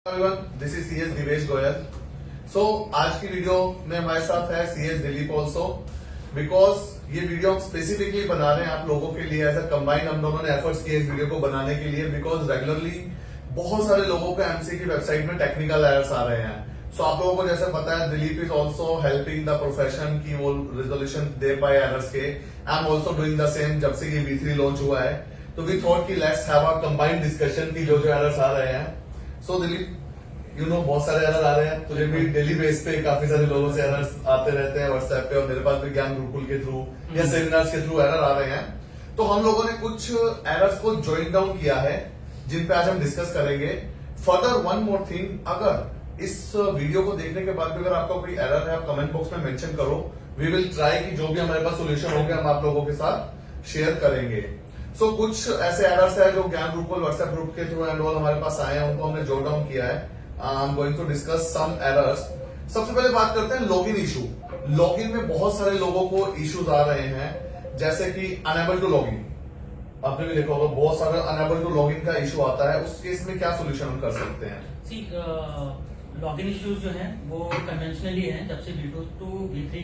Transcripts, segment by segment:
Everyone, this is CS Divesh Goyal. So आज की video में हमारे साथ है सीएस दिलीप ऑल्सो। बिकॉज ये वीडियो हम स्पेसिफिकली बना रहे हैं आप लोगों के लिए, एज अ कंबाइंड हम दोनों ने एफर्ट्स किए इस वीडियो को बनाने के लिए। बिकॉज रेगुलरली बहुत सारे लोगों को एमसी की वेबसाइट में टेक्निकल एरर्स आ रहे हैं। सो आप लोगों को जैसे पता है, Dilip is also helping the profession की वो रेजोल्यूशन दे पाए एरर्स के। I am also doing the same जब से ये V3 लॉन्च हुआ है। तो वी थॉट कि let's have a combined discussion की जो एरर्स आ रहे हैं। सो दिलीप, बहुत सारे एरर आ रहे हैं, तुझे भी डेली बेस पे काफी सारे लोगों से एरर्स आते रहते हैं व्हाट्सएप पे, और मेरे पास भी ज्ञान गुरुकुल के थ्रू या सेमिनार्स के थ्रू एरर आ रहे हैं। तो हम लोगों ने कुछ एरर्स को जॉइन डाउन किया है जिन पे आज हम डिस्कस करेंगे। फर्दर वन मोर थिंग, अगर इस वीडियो को देखने के बाद भी अगर आपका कोई एरर है, आप कमेंट बॉक्स में मेंशन करो। वी विल ट्राई कि जो भी हमारे पास सोल्यूशन होंगे हम आप लोगों के साथ शेयर करेंगे। सो कुछ ऐसे एरर्स है जो ज्ञान गुरुकुल व्हाट्सएप ग्रुप के थ्रू एंड ऑल हमारे पास आए हैं, उनको हमने जॉट डाउन किया है। I am going to discuss some errors. सबसे पहले बात करते हैं लॉगिन इशू। लॉगिन में बहुत सारे लोगों को इश्यूज आ रहे हैं, जैसे कि अनेबल टू लॉगिन। आपने भी देखा होगा बहुत सारा अनेबल टू लॉगिन का इशू आता है। उस केस में क्या सोल्यूशन हम कर सकते हैं? लॉगिन इश्यूज जो हैं वो कन्वेंशनली हैं जब से V2 to V3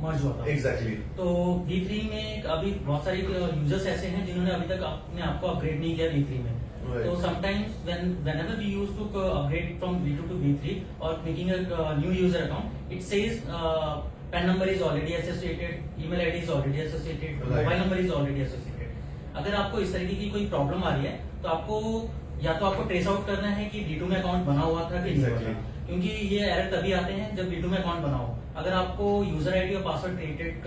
मर्ज हुआ था। एग्जैक्टली। तो V3 में अभी बहुत सारे यूजर्स ऐसे हैं जिन्होंने अभी तक अपने आप को अपग्रेड नहीं किया V3 में। So sometimes whenever we used to upgrade from V2 to V3 or making a new user account, it says PAN number is already associated, email ID is already associated, mobile number is already associated. अगर आपको इस तरीके की कोई problem आ रही है तो आपको या तो आपको ट्रेस आउट करना है कि V2 में अकाउंट बना हुआ था कि नहीं हुआ था, क्योंकि ये एरर तभी आते हैं जब V2 में अकाउंट बना हो। अगर आपको यूजर आईडी और पासवर्ड क्रिएटेड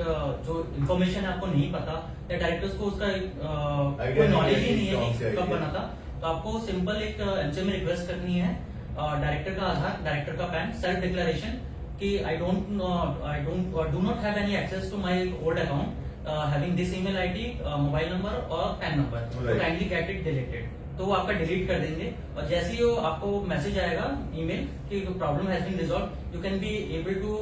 जो इन्फॉर्मेशन है आपको नहीं पता, या डायरेक्टर्स को उसका कोई नॉलेज ही नहीं है कि कब बना था, तो आपको सिंपल एक एमसी में रिक्वेस्ट करनी है डायरेक्टर का आधार, डायरेक्टर का पैन, सेल्फ डिक्लेरेशन कि I do not have any access to my old account having this email ID, mobile number और पैन नंबर, तो काइंडली गेट इट डिलीटेड। तो वो आपका डिलीट कर देंगे, और जैसे ही आपको मैसेज आएगा ईमेल कि problem has been resolve, you can be able to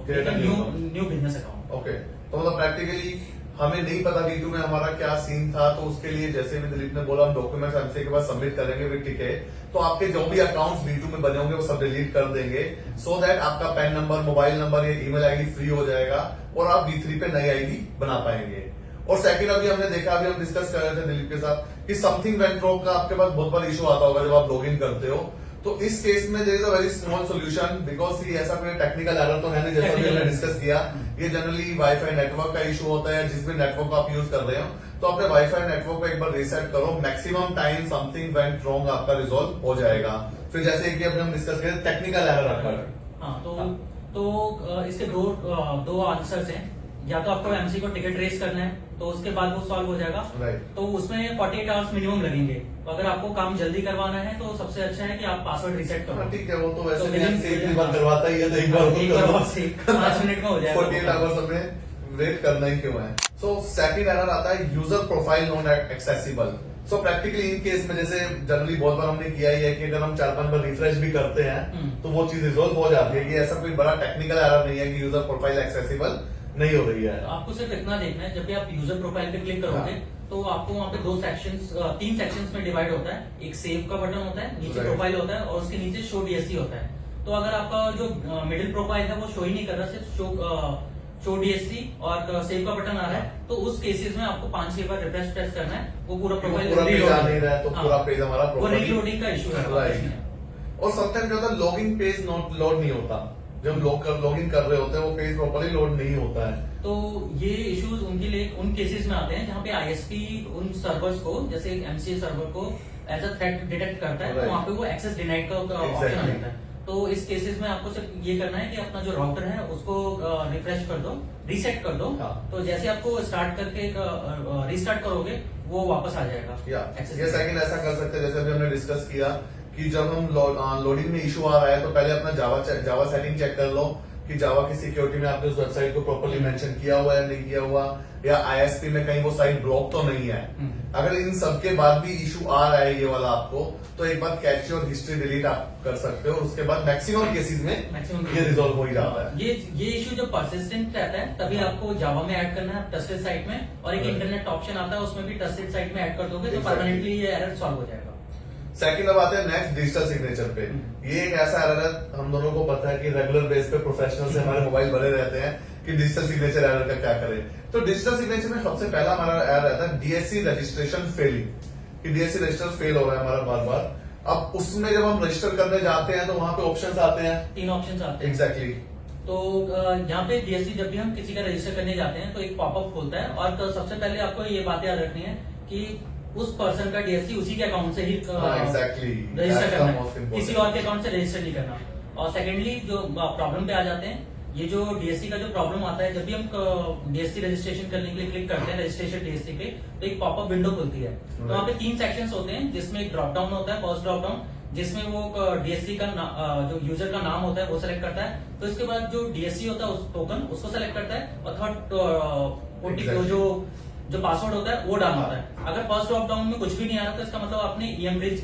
create a new business account. Okay, तो मतलब प्रैक्टिकली हमें नहीं पता V2 में हमारा क्या सीन था, तो उसके लिए जैसे भी दिलीप ने बोला हम डॉक्यूमेंट्स एमसी के बाद सबमिट करेंगे, भी ठीक है। तो आपके जो भी अकाउंट्स V2 में बने होंगे वो सब डिलीट कर देंगे, सो दैट आपका पैन नंबर, मोबाइल नंबर या ईमेल आईडी फ्री हो जाएगा और आप V3 पे नई आईडी बना पाएंगे। और सेकंड, अभी हमने देखा, अभी हम डिस्कस कर रहे थे दिलीप के साथ कि समथिंग वेंट रॉन्ग का आपके पास बहुत बड़ा इशू आता होगा जब आप लॉग इन करते हो। तो इस केस में there is a very small solution, because ये ऐसा कोई टेक्निकल एरर तो है नहीं, जैसा भी हमने डिस्कस किया। ये जनरली वाईफाई नेटवर्क का इशू होता है, जिस भी नेटवर्क आप यूज कर रहे हो, तो अपने वाईफाई नेटवर्क को एक बार रीसेट करो, maximum time something went wrong आपका रिजॉल्व हो जाएगा। फिर जैसे कि अभी हम डिस्कस करें टेक्निकल एरर आकर। हाँ, तो इसके दो आंसर्स हैं। या तो आपको एमसी को टिकट रेस करना है तो उसके बाद वो सॉल्व हो जाएगा, तो उसमें 48 आवर्स मिनिमम लगेंगे। तो अगर आपको काम जल्दी करवाना है तो सबसे अच्छा है कि आप पासवर्ड रिसेट करो। ठीक है, वो तो वैसे भी बार करवाता ही है, तो एक बार 5 मिनट में हो जाएगा। 48 आवर्स हमें वेट करना ही क्यों है। सो सेकंड एरर आता है user profile not accessible. So practically in case में जैसे जनरली बहुत बार हमने किया ही है कि अगर हम 4-5 बार रिफ्रेश भी करते हैं तो वो चीज रिजोल्व हो जाती है। कि ऐसा कोई बड़ा टेक्निकल एरर नहीं है कि यूजर प्रोफाइल एक्सेसिबल नहीं हो रही है। तो आपको सिर्फ इतना देखना है, जब भी आप यूजर प्रोफाइल पे क्लिक करोगे तो आपको वहाँ पे तीन सेक्शंस में डिवाइड होता है। एक सेव का बटन होता है, नीचे प्रोफाइल होता है, और उसके नीचे शो डीएससी होता है। तो अगर आपका जो मिडिल प्रोफाइल है वो शो ही नहीं कर रहा, सिर्फ शो डीएससी और सेव का बटन आ रहा है, तो उस केसेस में आपको 5-6 बार रिफ्रेश प्रेस करना है। वो पूरा प्रोफाइल पूरा पेज हमारा रीलोडिंग का इशू है। और समटाइम जो होता है लॉगिंग पेज लोड नहीं होता, जब लॉग इन कर रहे होते हैं वो पेज प्रॉपर्ली लोड नहीं होता है। तो ये इश्यूज उनके लिए उन केसेस में आते हैं जहाँ पे आईएसपी उन सर्वर्स को, जैसे एमसीए सर्वर को एज अ थ्रेट डिटेक्ट करता है, तो वहाँ पे वो एक्सेस डिनाइड का ऑप्शन आ जाता है। तो इस केसेस में आपको सिर्फ ये करना है कि अपना जो राउटर है उसको रिफ्रेश कर दो, रीसेट कर दो। तो जैसे आपको स्टार्ट करके रीस्टार्ट करोगे वो वापस आ जाएगा। ये सेकंड ऐसा कर सकते हैं, जैसे अभी हमने डिस्कस किया कि जब हम लोडिंग में इशू आ रहा है तो पहले अपना जावा सेटिंग चेक कर लो कि जावा की सिक्योरिटी में आपने उस वेबसाइट को प्रॉपर्ली मेंशन किया हुआ है नहीं किया हुआ, या आईएसपी में कहीं वो साइट ब्लॉक तो नहीं है। अगर इन सब के बाद भी इशू आ रहा है ये वाला आपको, तो एक बार कैचे और हिस्ट्री डिलीट आप कर सकते हो, उसके बाद मैक्सिमम केसेस में ये रिजॉल्व हो ही जाता है। ये इशू जब परसिस्टेंट रहता है तभी आपको जावा में ऐड करना है, ट्रस्टेड साइट में, और एक इंटरनेट ऑप्शन आता है उसमें भी ट्रस्टेड साइट में ऐड कर दोगे तो परमानेंटली ये एरर सॉल्व हो जाएगा। सेकंड अब आते हैं नेक्स्ट डिजिटल सिग्नेचर पे। ये एक ऐसा एरर है, हम दोनों को पता है कि रेगुलर बेस पे प्रोफेशनल से हमारे मोबाइल भरे रहते हैं कि डिजिटल सिग्नेचर एरर का क्या करें। तो डिजिटल सिग्नेचर में सबसे पहला हमारा एरर रहता है डीएससी रजिस्ट्रेशन फेलिंग, कि डीएससी रजिस्टर फेल हो रहा है हमारा बार बार। अब उसमें जब हम रजिस्टर करने जाते हैं तो वहां पे ऑप्शंस आते हैं, 3 ऑप्शंस आते हैं। एग्जैक्टली। तो यहाँ पे डीएससी जब भी हम किसी का रजिस्टर करने जाते हैं तो एक पॉपअप खोलता है, और तो सबसे पहले आपको ये बात याद रखनी है कि उस पर्सन का डीएससी उसी के अकाउंट से ही एग्जैक्टली रजिस्टर करना है, किसी और के अकाउंट से रजिस्टर नहीं करना। और सेकेंडली जो प्रॉब्लम पे आ जाते हैं, ये जो डीएससी का जो प्रॉब्लम आता है, जब भी हम डीएससी रजिस्ट्रेशन करने के लिए क्लिक करते हैं रजिस्ट्रेशन डीएससी पे, तो एक पॉपअप विंडो खुलती है। तो वहाँ पे 3 सेक्शंस होते हैं, जिसमें एक ड्रॉप डाउन होता है, फर्स्ट ड्रॉप डाउन, जिसमें वो डीएससी का जो यूजर का नाम होता है वो सेलेक्ट करता है। तो इसके बाद जो डीएससी होता है उस टोकन उसको सेलेक्ट करता है, और थर्ड ओटीपी जो पासवर्ड होता है वो डालना होता है। अगर फर्स्ट ड्रॉप डाउन में कुछ भी नहीं आ रहा तो इसका मतलब आपने ईएमब्रिज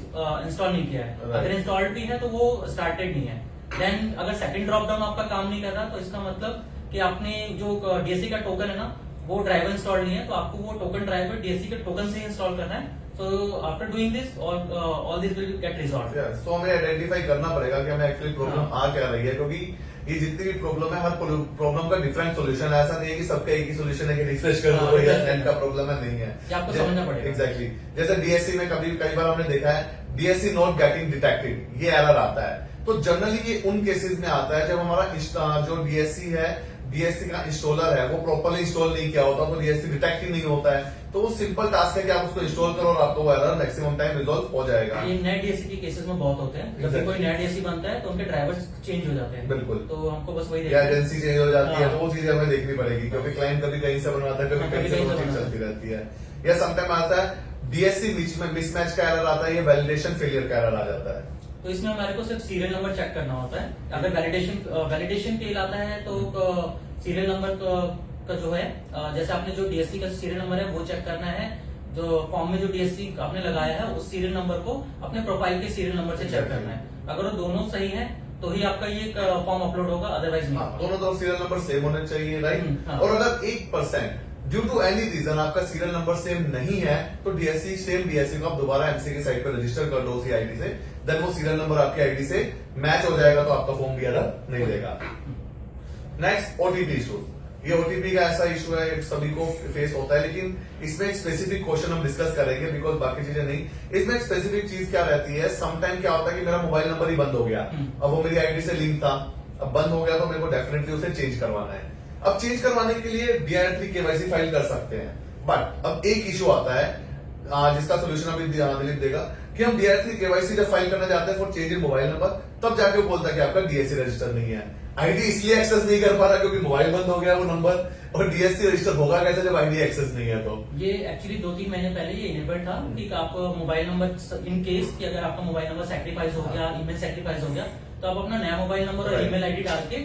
इंस्टॉल नहीं किया है। अगर इंस्टॉल्ड भी है तो वो स्टार्टेड नहीं है। देन अगर सेकंड ड्रॉप डाउन आपका काम नहीं कर रहा तो इसका मतलब कि आपने जो डीएससी का टोकन है ना, वो ड्राइवर इंस्टॉल नहीं है, तो आपको वो टोकन ड्राइवर डीएससी के टोकन से इंस्टॉल करना है। So after doing this, all this will get resolved. So हमें आइडेंटिफाई करना पड़ेगा कि हमें एक्चुअली प्रॉब्लम आ क्या रही है, क्योंकि ये जितनी भी प्रॉब्लम है, हर प्रॉब्लम का डिफरेंट सॉल्यूशन है। ऐसा नहीं है कि सबका एक ही सॉल्यूशन है कि रिफ्रेश कर दो या नेट का प्रॉब्लम है, नहीं है। ये आपको समझना पड़ेगा। एग्जैक्टली। जैसे डीएससी में कई बार हमने देखा है डीएससी नॉट गेटिंग डिटेक्टेड, ये एरर आता है। तो जनरली ये उन केसेस में आता है जब हमारा जो डीएससी है, डीएससी का इंस्टॉलर है, वो प्रॉपरली इंस्टॉल नहीं किया होता, तो डीएससी डिटेक्ट ही नहीं होता है। तो वो सिंपल टास्क है कि आप उसको इंस्टॉल करो और आपको वो एरर मैक्सिमम टाइम रिजॉल्व हो जाएगा। ये नए डीएससी के केसेस में बहुत होते हैं। जब भी कोई नया डीएससी बनता है तो उनके ड्राइवर्स चेंज हो जाते हैं। बिल्कुल। तो हमको बस वही या एजेंसी चेंज हो जाती है, तो वो चीजें हमें देखनी पड़ेगी, क्योंकि क्लाइंट कभी कहीं से बनवाता है, कभी कहीं से वो चीज चलती रहती है। या समटाइम आता है डीएससी बीच में मिसमैच का एरर आता है, या वैलिडेशन फेलियर का एरर आ जाता है। तो इसमें हमारे को सिर्फ सीरियल नंबर चेक करना होता है। अगर वैलिडेशन फेल आता है तो सीरियल नंबर का जो है, जैसे आपने जो डीएससी का सीरियल नंबर है वो चेक करना है। जो फॉर्म में जो डीएससी आपने लगाया है उस सीरियल नंबर को अपने प्रोफाइल के सीरियल नंबर से चेक करना है। अगर वो दोनों सही है तो ही आपका ये फॉर्म अपलोड होगा, अदरवाइज नहीं। दोनों तरफ सीरियल नंबर सेम होने चाहिए, राइट। और अगर 1% ड्यू टू एनी रीजन आपका सीरियल नंबर सेम नहीं है, तो डीएससी सेम डीएससी को आप दोबारा एमसी की साइट पर रजिस्टर कर दो उसी आईडी से, देन वो सीरियल नंबर आपकी आईडी से मैच हो जाएगा, तो आपका फॉर्म भी एरर नहीं देगा। Next OTP issue. ये ओटीपी का ऐसा इशू है, सभी को फेस होता है, लेकिन इसमें एक स्पेसिफिक क्वेश्चन हम डिस्कस करेंगे, बिकॉज बाकी चीजें नहीं। इसमें एक स्पेसिफिक चीज क्या रहती है, समटाइम क्या होता है कि मेरा मोबाइल नंबर ही बंद हो गया, अब वो मेरी आईडी से लिंक था, अब बंद हो गया, तो मेरे को डेफिनेटली उसे चेंज करवाना है। अब चेंज करवाने के लिए DIR3 KYC फाइल कर सकते हैं, बट अब एक इशू आता है जिसका सोल्यूशन अभी दिलीप देगा, कि हम DIR3 KYC जब फाइल करना चाहते हैं for change in mobile number, तब जाके वो बोलता है कि आपका डीएससी रजिस्टर नहीं है। आईडी इसलिए एक्सेस नहीं कर पा रहा क्योंकि मोबाइल बंद हो गया वो नंबर, और डीएससी रजिस्टर होगा कैसे जब आईडी एक्सेस नहीं है। तो ये एक्चुअली 2-3 महीने पहले ये इनेबल था कि आप मोबाइल नंबर इन केस कि अगर आपका मोबाइल नंबर सैक्रिफाइस हो गया, ईमेल सैक्रिफाइस हो गया, तो आप अपना नया मोबाइल नंबर और ईमेल आईडी डाल के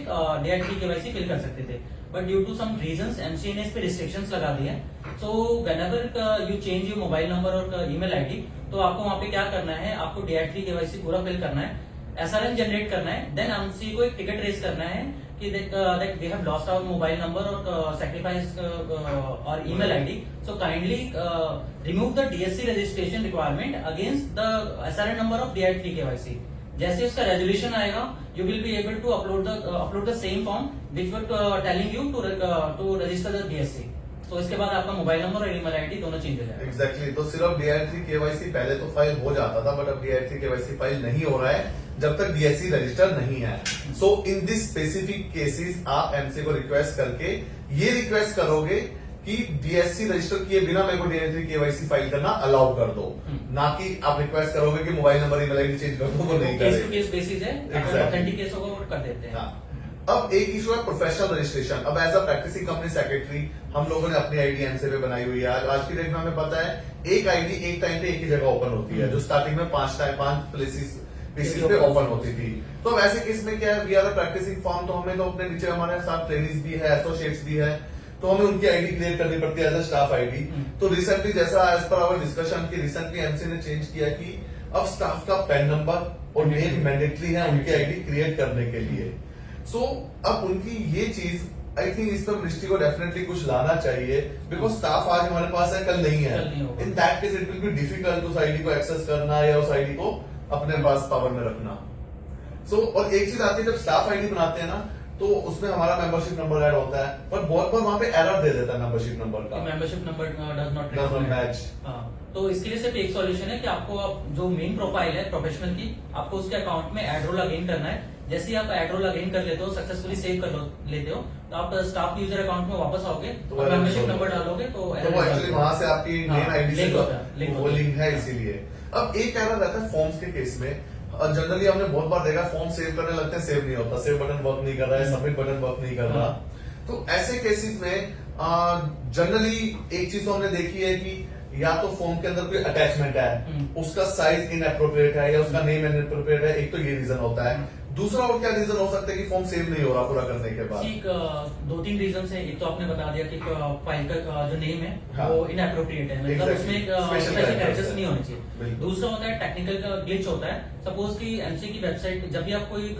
DIR3 KYC फिल कर सकते थे। But due to some reasons MCA ने इस पे रिस्ट्रिक्शंस लगा दिए हैं। So whenever you change your mobile number और ईमेल आईडी, तो आपको वहां पे क्या करना है, आपको DIR3 KYC पूरा फिल करना है, SRN जनरेट करना है, देन एमसीए को एक टिकट रेज करना है कि they have lost our mobile number और सैक्रिफाइस और email ID, so kindly remove the DSC registration requirement against the SRN number of DIR3 KYC। जैसे उसका रेजोल्यूशन आएगा, you will be able to upload the same form which were telling you to register the DSC। तो इसके बाद आपका mobile number और email ID दोनों change हो जाएगा। एग्जैक्टली। तो सिर्फ DIR3 KYC पहले तो फाइल हो जाता था, बट अब DIR3 KYC फाइल नहीं हो रहा है जब तक DSC रजिस्टर नहीं है। सो इन दिस स्पेसिफिक केसेस आप एमसी को रिक्वेस्ट करके ये रिक्वेस्ट करोगे कि DSC रजिस्टर किए बिना मेरे को DIR3 KYC फाइल करना अलाउ कर दो, ना कि आप रिक्वेस्ट करोगे कि mobile number email ID change कर दो, वो नहीं करेंगे। केस टू केस बेसिस है, अगर ऑथेंटिक केस होगा वो कर देते हैं। हाँ। अब एक इशू है प्रोफेशनल रजिस्ट्रेशन। अब as a practising company secretary हम लोगों ने अपनी आईडी एमसी पे बनाई हुई है। आज की डेट में हमें पता है एक आईडी एक टाइम पे एक ही जगह ओपन होती है, जो स्टार्टिंग में 5 प्लेसेस पे ओपन होती थी। तो अब ऐसे केस में क्या है, we are a practising form, तो हमें तो अपने नीचे हमारे साथ ट्रेनिंग्स भी है, एसोसिएट्स भी है, तो हमें उनकी आईडी क्रिएट करनी पड़ती है एज अ स्टाफ आईडी। तो रिसेंटली जैसा एज पर आवर डिस्कशन की रिसेंटली एमसी ने चेंज किया कि अब स्टाफ का पैन नंबर और नेम मैंडेटरी है उनकी आईडी क्रिएट करने के लिए। सो अब उनकी ये चीज आई थिंक इस पर मिनिस्ट्री को डेफिनेटली कुछ लाना चाहिए, बिकॉज स्टाफ आज हमारे पास है, कल नहीं है। कल नहीं होगा। In that case it will be difficult उस आईडी को एक्सेस करना या उस आईडी को अपने पास पावर में रखना। और एक चीज आती है, जब स्टाफ आईडी बनाते हैं ना, तो उसमें हमारा मेंबरशिप नंबर ऐड होता है, पर बहुत बार वहां पे एरर दे देता है मेंबरशिप नंबर का, membership number does not match. तो इसके लिए सिर्फ एक सॉल्यूशन है कि आपको आप जो मेन प्रोफाइल है प्रोफेशनल की, आपको उसके अकाउंट में एड रोल अगेन करना है। जैसे ही आप एड रोल अगेन कर लेते हो, सक्सेसफुली सेव कर लेते हो, तो आप स्टाफ यूजर अकाउंट में वापस आओगे तो मेंबरशिप नंबर डालोगे तो वो एक्चुअली वहां से आपकी मेन आईडी से वो लिंक है, हाँ। इसीलिए। अब एक एरर रहता है फॉर्म्स के केस में, जनरली हमने बहुत बार देखा फॉर्म सेव करने लगते हैं, सेव नहीं होता, सेव बटन वर्क नहीं कर रहा है, सबमिट बटन वर्क नहीं कर रहा। तो ऐसे केसेस में जनरली एक चीज तो हमने देखी है कि या तो फॉर्म के अंदर कोई अटैचमेंट है, उसका साइज इनएप्रोप्रिएट है या उसका नेम इनएप्रोप्रिएट है, एक तो ये रीजन होता है। दूसरा और क्या रीजन हो सकता है कि फॉर्म सेव नहीं हो रहा पूरा करने के बाद? ठीक, 2-3 रीजन है। एक तो आपने बता दिया कि फाइल का जो नेम है हाँ। वो इनएप्रोप्रिएट है, मतलब उसमें स्पेशल कैरेक्टर्स नहीं होने चाहिए। दूसरा होता है टेक्निकल का ग्लिच होता है। सपोज कि एमसी की वेबसाइट, जब भी आप कोई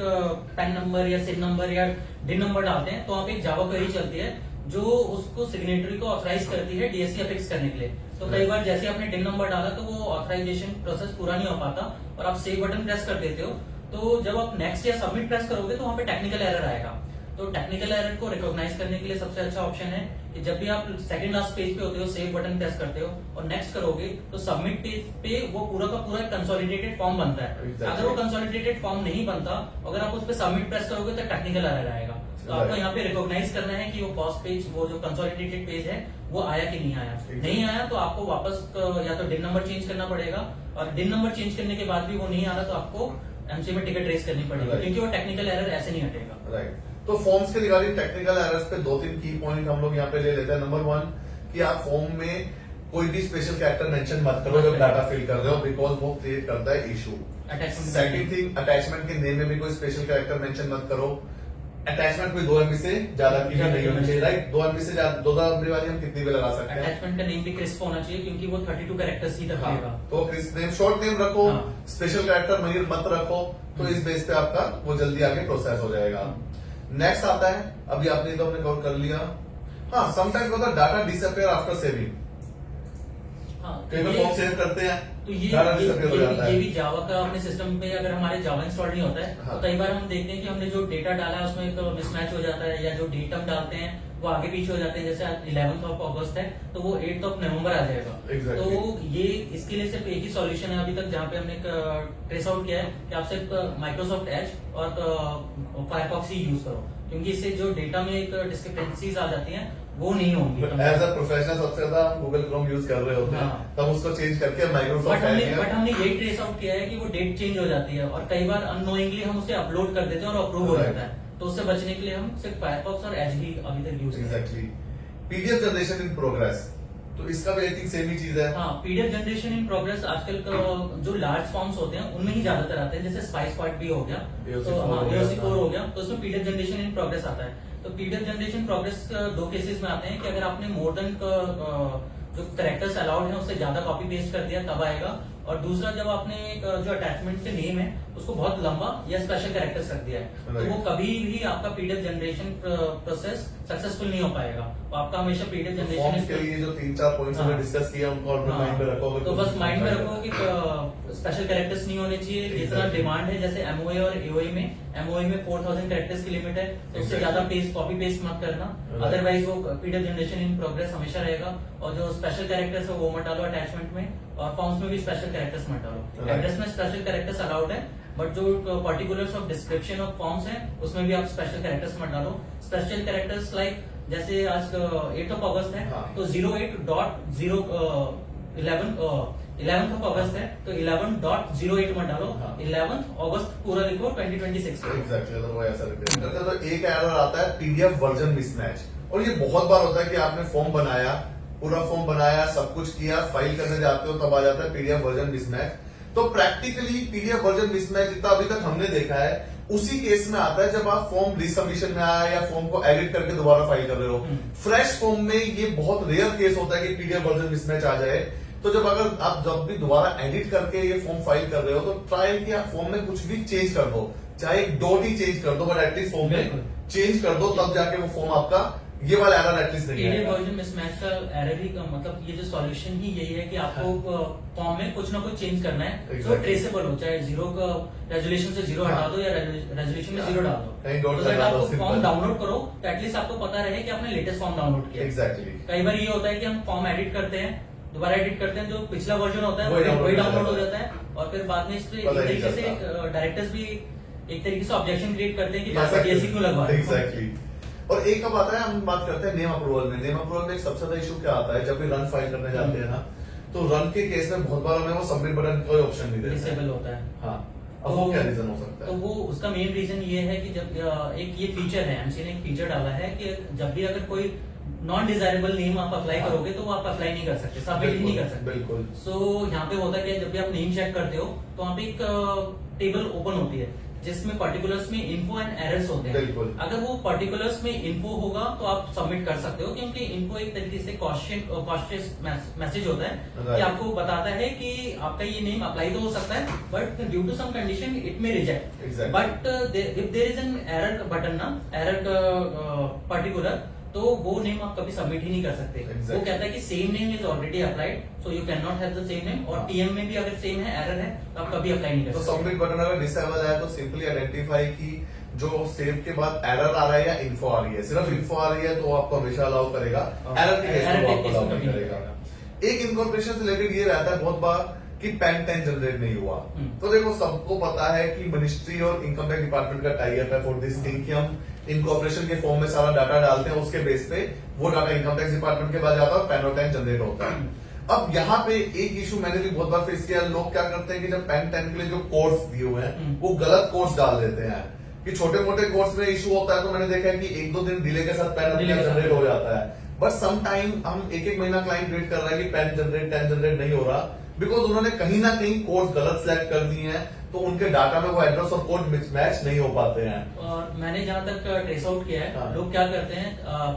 पैन नंबर या सिन नंबर या डिन नंबर डालते हैं, तो वहाँ पे एक जावा क्वेरी चलती है जो उसको सिग्नेटरी को ऑथराइज करती है डीएससी अफिक्स करने के लिए। तो कई बार जैसे आपने डिन नंबर डाला तो वो ऑथराइजेशन प्रोसेस पूरा नहीं हो पाता और आप सेव बटन प्रेस कर देते हो, तो जब आप नेक्स्ट या सबमिट प्रेस करोगे तो वहां पे टेक्निकल एरर आएगा। तो टेक्निकल एरर को रिकॉग्नाइज करने के लिए सबसे अच्छा ऑप्शन है कि जब भी आप सेकंड लास्ट पेज पे होते हो, सेव बटन प्रेस करते हो और नेक्स्ट करोगे, तो सबमिट पेज पे वो पूरा का पूरा कंसोलिडेटेड फॉर्म बनता है। अगर वो कंसोलिडेटेड फॉर्म नहीं बनता, अगर आप उस पर सबमिट प्रेस करोगे तो टेक्निकल एरर आएगा। तो आपको यहाँ पे रिकॉग्नाइज करना है कि वो फर्स्ट पेज, वो जो कंसोलिडेटेड पेज है, वो आया कि नहीं आया। नहीं आया तो आपको वापस या तो डिन नंबर चेंज करना पड़ेगा, और डिन नंबर चेंज करने के बाद भी वो नहीं आ रहा तो आपको एमसी में टिकट रेस करनी पड़ेगी, क्योंकि वो टेक्निकल एरर ऐसे नहीं हटेगा। राइट। तो फॉर्म्स के रिगार्डिंग टेक्निकल एरर्स पे 2-3 की पॉइंट हम लोग यहाँ पे ले लेते हैं। नंबर 1 कि आप फॉर्म में कोई भी स्पेशल कैरेक्टर मेंशन मत करो जब डाटा फिल कर रहे हो, बिकॉज वो क्रिएट करता है इशू। सेकंड थिंग, अटैचमेंट के नेम में भी कोई स्पेशल कैरेक्टर मेंशन मत करो। अटैचमेंट कोई 2 MB से ज्यादा की नहीं होनी चाहिए, राइट? 2 MB से ज्यादा, 2 MB वाली हम कितनी भी लगा सकते हैं। अटैचमेंट का नेम भी क्रिस्प होना चाहिए, क्योंकि वो 32 कैरेक्टर्स ही रखेगा। तो क्रिस्प नेम, शॉर्ट नेम रखो, हाँ। स्पेशल कैरेक्टर महीर मत रखो, तो इस बेस पे आपका वो जल्दी आगे प्रोसेस हो जाएगा। नेक्स्ट आता है, अभी आपने तो हमने कवर कर लिया। हाँ, समटाइम्स होता है डाटा डिसअपियर आफ्टर सेविंग। कई बार फॉर्म सेव करते हैं तो ये डाटा डिसअपियर हो जाता है। ये भी जावा का अपने सिस्टम पे अगर हमारे जावा इंस्टॉल नहीं होता है, हाँ। तो कई बार हम देखते हैं कि हमने जो डेटा डाला है उसमें एक मिसमैच हो जाता है, या जो डेट हम डालते हैं वो आगे पीछे हो जाते हैं। जैसे आज 11 अगस्त है तो वो 8 नवंबर आ जाएगा। Exactly. तो ये इसके लिए सिर्फ एक ही सॉल्यूशन है अभी तक, जहाँ पे हमने ट्रेस आउट किया है कि आप सिर्फ माइक्रोसॉफ्ट एज और फायरफॉक्स ही यूज करो, क्योंकि इससे जो डेटा में एक डिस्क्रिपेंसीज आ जाती हैं वो नहीं होंगी। एज अ प्रोफेशनल सबसे ज्यादा गूगल क्रोम यूज कर रहे होते हैं, हाँ। तब उसको चेंज करके माइक्रोसॉफ्ट बट हमने यही ट्रेस आउट किया है कि वो डेट चेंज हो जाती है, और कई बार अननोइंगली हम उसे अपलोड कर देते हैं और अप्रूव हो Right. जाता है। तो उससे बचने के लिए हम सिर्फ फायरफॉक्स और एज ही अभी तक यूज करते हैं। Exactly. PDF generation in progress, तो इसका भी आई थिंक सेम ही चीज है। हाँ, पीडीएफ जनरेशन इन प्रोग्रेस आजकल का जो लार्ज फॉर्म्स होते हैं उनमें ही ज्यादातर आते हैं, जैसे स्पाइस पार्ट भी हो गया, तो AOC4 हो गया, तो उसमें पीडीएफ जनरेशन इन प्रोग्रेस आता है। तो पीडीएफ जनरेशन प्रोग्रेस 2 केसेस में आते हैं कि अगर आपने मोर देन जो कैरेक्टर्स अलाउड है उससे ज्यादा कॉपी पेस्ट कर दिया तब आएगा, और दूसरा जब आपने जो अटैचमेंट के नेम है उसको बहुत लंबा या स्पेशल कैरेक्टर्स रख दिया है, तो वो कभी भी आपका पीडीएफ जनरेशन प्रोसेस सक्सेसफुल नहीं हो पाएगा। तो आपका हमेशा पीडीएफ फॉर्म्स के लिए जो 3-4 पॉइंट्स हमने डिस्कस किया उनको अपने माइंड में रखोगे, तो बस माइंड में रखो कि स्पेशल कैरेक्टर्स नहीं होने चाहिए। जितना डिमांड है, जैसे एमओए और एओए में, एमओए में 4000 कैरेक्टर्स की लिमिट है, तो उससे ज्यादा कॉपी पेस्ट मत करना, अदरवाइज वो पीडीएफ जनरेशन इन प्रोग्रेस हमेशा रहेगा। और जो स्पेशल कैरेक्टर्स है वो मत डालो अटैचमेंट में, और फॉर्म्स में भी स्पेशल कैरेक्टर्स मत डालो। एड्रेस में स्पेशल कैरेक्टर्स अलाउड है, बट जो particulars of description of forms है उसमें भी आप स्पेशल कैरेक्टर्स मत डालो। स्पेशल कैरेक्टर्स लाइक जैसे आज 8 अगस्त है, हाँ। तो 11th अगस्त है तो 11.08 मत डालो, हाँ। 11th अगस्त पूरा लिखो 2026। एग्जैक्टली, तो वो ऐसा रखते हैं। तो एक एरर आता है पीडीएफ वर्जन मिसमैच, और ये बहुत बार होता है कि आपने फॉर्म बनाया, पूरा फॉर्म बनाया, सब कुछ किया, फाइल करने जाते हो तब आ जाता है पीडीएफ वर्जन मिसमैच। तो प्रैक्टिकली पीडीएफ वर्जन मिसमैच जितना अभी तक हमने देखा है उसी केस में आता है जब आप फॉर्म रिसबमिशन में आया या फॉर्म को एडिट करके दोबारा फाइल कर रहे हो। फ्रेश फॉर्म में ये बहुत रेयर केस होता है कि पीडीएफ वर्जन मिसमैच आ जाए, तो जब भी दोबारा एडिट करके ये फॉर्म फाइल कर रहे हो तो ट्राई कि आप फॉर्म में कुछ भी चेंज कर दो, चाहे एक डॉट ही चेंज कर दो, बट एटलीस्ट फॉर्म में चेंज कर दो, तब जाके वो फॉर्म आपका ये वाला एरर एटलीस्ट नहीं आएगा। वर्जन मिसमैच का एरर ही मतलब ये जो सॉल्यूशन ही यही है कि आपको फॉर्म में कुछ ना कुछ चेंज करना है जो ट्रेसेबल हो, चाहे जीरो का रेजोल्यूशन से जीरो हटा दो या रेजोल्यूशन में जीरो डाल दो, तो जब आपको फॉर्म डाउनलोड करो तो एटलीस्ट आपको पता रहे कि आपने लेटेस्ट फॉर्म डाउनलोड किया। एग्जैक्टली। कई बार ये होता है कि हम फॉर्म एडिट करते हैं, दोबारा एडिट करते हैं, जो पिछला वर्जन होता है वही डाउनलोड हो जाता है, और फिर बाद में इस पे एक तरीके से डायरेक्टर्स भी एक तरीके से ऑब्जेक्शन क्रिएट करते हैं कि पासवर्ड ऐसे क्यों लगवा रहे हैं। एग्जैक्टली। और एक कब आता है, हम बात करते हैं नेम अप्रूवल में। नेम अप्रूवल में एक सबसे ज्यादा इशू क्या आता है, जब भी रन फाइल करने जाते हैं ना, तो रन के केस में बहुत बार हमें वो सबमिट बटन कोई ऑप्शन नहीं देता, डिसेबल होता है। हाँ, अब वो क्या रीजन हो सकता है? तो वो उसका मेन रीजन ये है कि जब एक ये फीचर है, एमसी ने एक फीचर डाला है कि जब भी अगर कोई नॉन डिजायरेबल नेम आप अप्लाई करोगे तो वो आप अप्लाई नहीं कर सकते, सबमिट नहीं कर सकते। बिल्कुल। सो यहाँ पे होता है कि जब भी आप नेम चेक करते हो तो वहाँ पे एक टेबल ओपन होती है जिसमें पर्टिकुलर्स में इन्फो एंड एरर्स होते हैं। बिल्कुल। अगर वो पर्टिकुलर्स में इन्फो होगा तो आप सबमिट कर सकते हो, क्योंकि इन्फो एक तरीके से कॉशियस मैसेज होता है कि आपको बताता है कि आपका ये नेम अप्लाई तो हो सकता है but due to some condition it may reject, but if there is an error button ना, एरर पर्टिकुलर, तो वो नेम आप कभी सबमिट ही नहीं कर सकते। वो कहता है कि same name is already applied, so you can not have the same name, और टीएम में भी अगर सेम है, एरर है, तो आप कभी अप्लाई नहीं कर तो सकते। सबमिट बटन अगर डिसेबल है तो सिंपली आइडेंटिफाई की जो सेव के बाद एरर आ रहा है या इन्फो आ रही है, सिर्फ इन्फो आ रही है तो आपको हमेशा अलाउ करेगा, एरर के केस में आपको अलाउ नहीं करेगा। एक इनकॉर्पोरेशन से रिलेटेड ये रहता है बहुत बार कि पैन 10 जनरेट नहीं हुआ, तो देखो सबको पता है कि मिनिस्ट्री और इनकम टैक्स डिपार्टमेंट का टाई अप है फॉर दिस थिंग कि हम इनकॉर्पोरेशन के फॉर्म में सारा डाटा डालते हैं, उसके बेस पे वो डाटा इनकम टैक्स डिपार्टमेंट के पास जाता है और पैन और 10 जनरेट होता है। अब यहाँ पे एक इशू मैंने भी बहुत बार फेस किया, लोग क्या करते हैं कि जब पैन 10 के लिए जो कोड्स दिए हुए हैं वो गलत कोड्स डाल देते हैं, कि छोटे मोटे कोड्स में इशू होता है तो मैंने देखा है कि 1-2 दिन डिले के साथ पैन जनरेट हो जाता है, बट सम टाइम हम एक महीना क्लाइंट वेट कर रहा है कि पैन जनरेट 10 जनरेट नहीं हो रहा, बिकॉज उन्होंने कहीं ना कहीं कोड गलत सेलेक्ट कर दिए हैं, तो उनके डाटा में वो एड्रेस और कोड मिसमैच नहीं हो पाते हैं। और मैंने जहां तक ट्रेस आउट किया है, हाँ। लोग क्या करते हैं,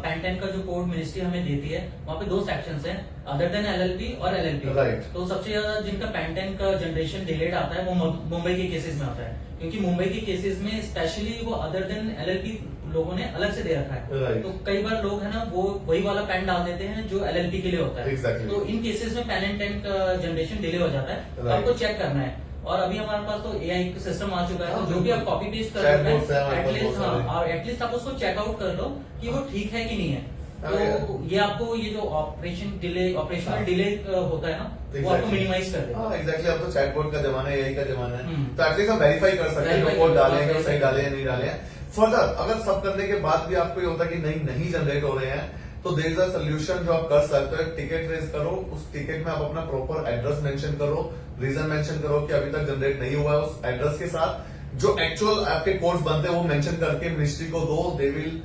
पैन 10 का जो कोड मिनिस्ट्री हमें देती है वहाँ पे 2 सेक्शंस हैं, अदर देन एलएलपी और एलएलपी। Right. तो सबसे ज्यादा जिनका पैन 10 का जनरेशन डिलेड आता है वो मुंबई के केसेस में आता है, क्योंकि मुंबई के केसेस में स्पेशली वो अदर देन एलएलपी लोगों ने अलग से दे रखा है। Right. तो कई बार लोग है ना वो वही वाला पैन डाल देते हैं जो एलएलपी के लिए होता है। Exactly. तो इन केसेस में पैन 10 का जनरेशन डिले हो जाता है, तो Right. आपको चेक करना है। और अभी हमारे पास तो एआई सिस्टम आ चुका है, तो जो भी आप कॉपी पेस्ट कर Chat रहे bots हैं हमारे हैं पास एटलीस्ट, बहुत सारे। और एटलीस्ट आप उसको चेकआउट कर लो कि वो ठीक है कि नहीं है। तो ये आपको ये जो ऑपरेशनल डिले होता है ना, वो आपको मिनिमाइज कर देगा। हाँ एग्जैक्टली, अब तो चैटबॉट का जमाना है, एआई का जमाना है, हम्म। तो एटलीस्ट हम वेरीफाई कर सकते हैं जो Verify कोड कर डाले हैं सकते वो हैं। सही डाले हैं नहीं डाले हैं। फर्दर अगर सब करने के बाद भी आपको ये होता है कि नहीं जनरेट हो रहे हैं, तो देयर इज अ सोल्यूशन जो आप कर सकते हो, एक टिकट रेज करो, उस टिकट में आप अपना प्रॉपर एड्रेस मेंशन करो, रीजन मेंशन करो कि अभी तक जनरेट नहीं हुआ है, उस एड्रेस के साथ जो एक्चुअल आपके कोड्स बनते हैं वो मेंशन करके मिनिस्ट्री को दो, they will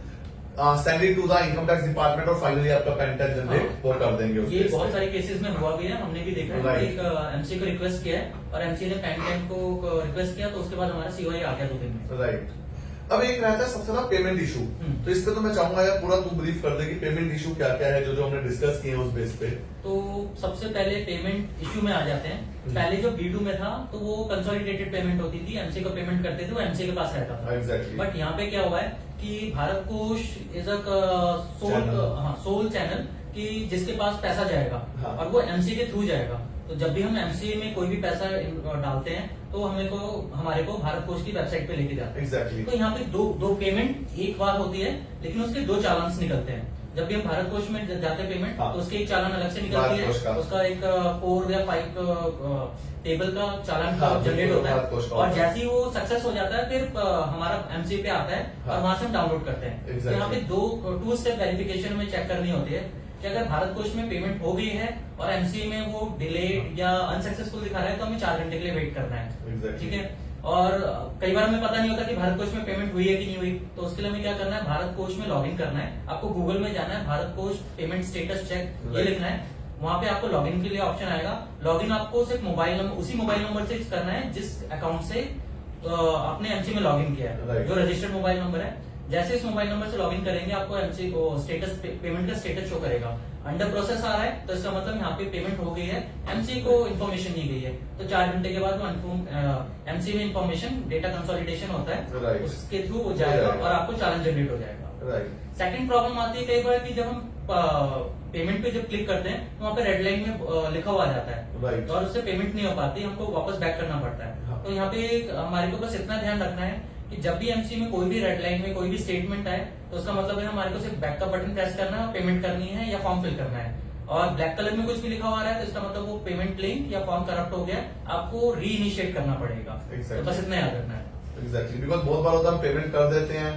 send it to the income tax department और फाइनली आपका पैन 10 जनरेट वो कर देंगे। ये बहुत सारे केसेस में हुआ भी है, हमने भी देखा है। Right. एक एमसी को रिक्वेस्ट किया है और एमसी ने पैन 10 को रिक्वेस्ट किया, तो उसके बाद हमारा सीओआई आ गया 2 दिन में। राइट। अब एक रहता है सबसे बड़ा पेमेंट इशू, तो इस पे तो मैं चाहूंगा यार पूरा तू ब्रीफ कर दे कि पेमेंट इशू क्या क्या है जो हमने डिस्कस किए हैं उस बेस पे। तो सबसे पहले पेमेंट इश्यू में आ जाते हैं। पहले जो B2 में था तो वो कंसोलिडेटेड पेमेंट होती थी, एमसी को पेमेंट करते थे, वो एमसी के पास रहता था। Exactly. बट यहाँ पे क्या हुआ है कि भारत कोष इज अ सोल चैनल कि जिसके पास पैसा जाएगा हाँ। और वो एमसी के थ्रू जाएगा। तो जब भी हम एमसी में कोई भी पैसा डालते हैं तो हमारे को भारत कोष की वेबसाइट पे लेके जाते हैं। एग्जैक्टली। तो यहाँ पे दो पेमेंट एक बार होती है, लेकिन उसके 2 चालान्स निकलते हैं। जब भी हम भारत कोष में जाते हैं पेमेंट, हाँ। तो उसके एक चालान अलग से निकलती भारत कोष का। है, उसका एक 4 या 5 टेबल का चालान हाँ, जनरेट होता भारत कोष है, का और होता है। जैसे ही वो सक्सेस हो जाता है फिर हमारा एमसी पे आता है हाँ। और वहां से हम डाउनलोड करते हैं। तो Exactly. यहाँ पे 2 स्टेप वेरिफिकेशन में चेक करनी होती है कि अगर भारत कोष में पेमेंट हो गई है और एमसी में वो डिलेड या अनसक्सेसफुल दिखा रहा है, तो हमें 4 घंटे के लिए वेट करना है। Exactly. ठीक है। और कई बार हमें पता नहीं होता कि भारत कोष में पेमेंट हुई है कि नहीं हुई, तो उसके लिए हमें क्या करना है, भारत कोष में लॉगिन करना है। आपको गूगल में जाना है, भारत कोष पेमेंट स्टेटस चेक ये Right. लिखना है। वहां पे आपको लॉगिन के लिए ऑप्शन आएगा। लॉगिन आपको सिर्फ उसी मोबाइल नंबर से करना है जिस अकाउंट से आपने एमसी में लॉगिन किया है, Right. जो रजिस्टर्ड मोबाइल नंबर है। जैसे इस मोबाइल नंबर से लॉगिन करेंगे आपको एमसी को स्टेटस पेमेंट का स्टेटस शो करेगा। अंडर प्रोसेस आ रहा है तो इसका मतलब यहाँ पे पेमेंट हो गई है, एमसी को इन्फॉर्मेशन दी गई है, तो 4 घंटे के बाद वो एमसी में इन्फॉर्मेशन डेटा कंसोलिडेशन होता है, Right. उसके थ्रू वो जाएगा और आपको चालान जनरेट हो जाएगा। राइट। सेकंड प्रॉब्लम आती है कई बार कि जब हम पेमेंट पे जब क्लिक करते हैं तो वहाँ पे रेड लाइन में लिखा हुआ आ जाता है Right. और उससे पेमेंट नहीं हो पाती, हमको वापस बैक करना पड़ता है। हाँ। तो यहाँ पे हमारे को बस इतना ध्यान रखना है कि जब भी एमसी में कोई भी रेड लाइन में कोई भी स्टेटमेंट आए तो उसका मतलब है हमारे को सिर्फ बैक का बटन प्रेस करना है, पेमेंट करनी है या फॉर्म फिल करना है। और ब्लैक कलर में कुछ भी लिखा हुआ रहा है तो इसका मतलब वो पेमेंट लिंक या फॉर्म करप्ट हो गया, आपको री इनिशिएट करना पड़ेगा। Exactly. तो बस इतना याद रखना है। एग्जैक्टली, बिकॉज बहुत बार होता है हम पेमेंट कर देते हैं,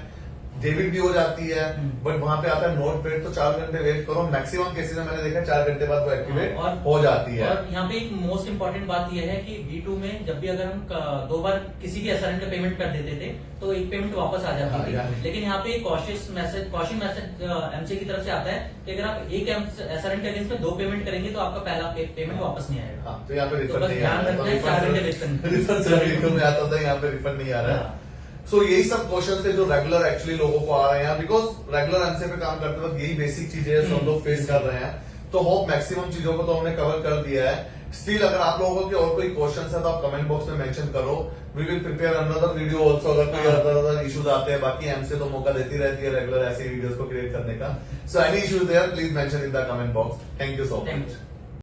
डेबिट भी हो जाती है, बट वहां पे आता है नोट पेड, तो 4 घंटे वेट करो। मैक्सिमम केसेस में मैंने देखा 4 घंटे बाद वो एक्टिवेट और- हो जाती है। और यहाँ पे एक मोस्ट इंपॉर्टेंट बात यह है कि V2 में जब भी अगर हम 2 बार किसी भी एसआरएन का पेमेंट कर देते थे तो एक पेमेंट वापस आ जाती थी, हाँ, लेकिन यहाँ पे कॉशियस मैसेज एमसी की तरफ से आता है कि अगर आप एक एसआरएन के अगेंस्ट में 2 पेमेंट करेंगे तो आपका पहला पेमेंट वापस नहीं आएगा। हाँ, तो यहाँ पे तो रिफंड बस नहीं ध्यान आ रखना है, 4 घंटे वेट करना है। रिफंड में आता था, यहाँ पे रिफंड नहीं आ रहा है। सो यही सब क्वेश्चन है जो रेगुलर एक्चुअली लोगों को आ रहे हैं, बिकॉज रेगुलर एमसी पे काम करते वक्त यही बेसिक चीजें सब लोग फेस कर रहे हैं। तो होप मैक्सिमम चीजों को तो हमने कवर कर दिया है। स्टिल अगर आप लोगों के और कोई क्वेश्चन है तो आप कमेंट बॉक्स में मेंशन करो, we will prepare another video also अगर कोई अदर इश्यूज आते हैं। बाकी एमसी तो मौका देती रहती है रेगुलर ऐसे वीडियोस को क्रिएट करने का। So any issues there please mention in the comment box. Thank you so thank much. You.